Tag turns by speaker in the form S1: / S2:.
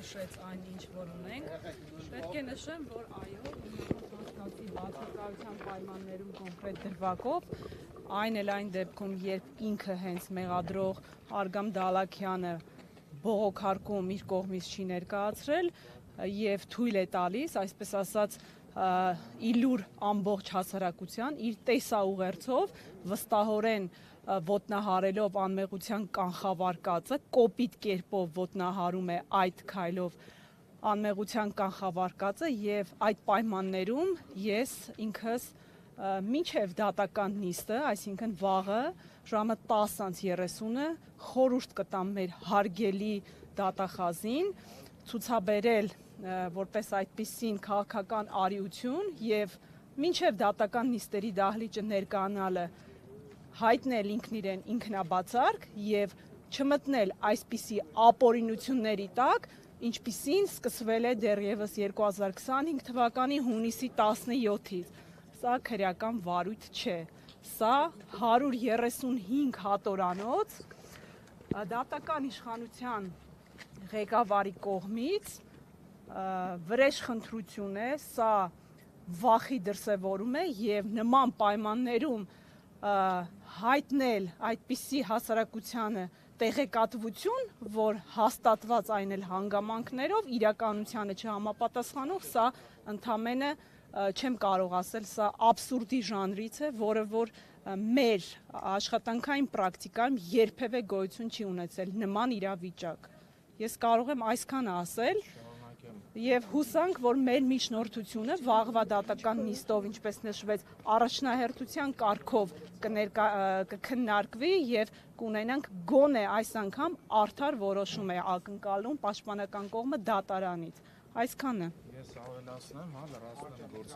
S1: որոշեց այն, ինչ որ ունենք, պետք է նշեմ, որ այո, հանցկացի բացակայության պայմաններում կոնկրետ դրվագով, այն էլ այն դեպքում, երբ ինքը հենց մեղադրող Արգամ Դալաքյանը բողոքարկում իր կողմից չի ներկայացրել եւ թույլ է տալիս, այսպես ասած, իլուր ամբողջ հասարակության իր տեսաուղերձով վստահորեն ոտնահարելով անմեղության կանխավարկածը, կոպիտ կերպով ոտնահարում է այդ քայլով անմեղության կանխավարկածը եւ այդ պայմաններում ես ինքս մինչև դատական նիստը, այսինքն վաղը ժամը 10:30-ը խորհուրդ կտամ մեր հարգելի դատախազին ցուցաբերել որպես այդպիսին քաղաքական արիություն եւ մինչև դատական նիստերի դահլիճը ներկայանալը հայտնել ինքն իրեն ինքնաբացարկ եւ չմտնել այսպիսի ապօրինությունների տակ, ինչպիսին սկսվել է դեռևս 2025 թվականի հունիսի 17-ից։ Սա քրեական վարույթ չէ։ Սա 135 հատորանոց դատական իշխանության ղեկավարի կողմից վրեժխնդրություն է, սա վախի դրսևորում է եւ նման պայմաններում հայտնել այդպիսի հասարակությանը տեղեկատվություն, որ հաստատված այն էլ հանգամանքներով իրականությանը չհամապատասխանող, սա ընդամենը չեմ կարող ասել, սա աբսուրդի ժանրից է, որը որ մեր աշխատանքային պրակտիկայում երբևէ գոյություն չի ունեցել նման իրավիճակ։ Ես կարող եմ այսքանը ասել եւ հուսանք, որ մեր միջնորդությունը վաղվա դատական նիստով, ինչպես նշվեց, առաջնահերթության կարգով կքննարկվի եւ կունենանք գոնե այս անգամ արդար որոշում է ակնկալում պաշտպանական կողմը դատարանից։ Այսքանը։
S2: Ես ավելացնեմ, լրացնեմ գործը։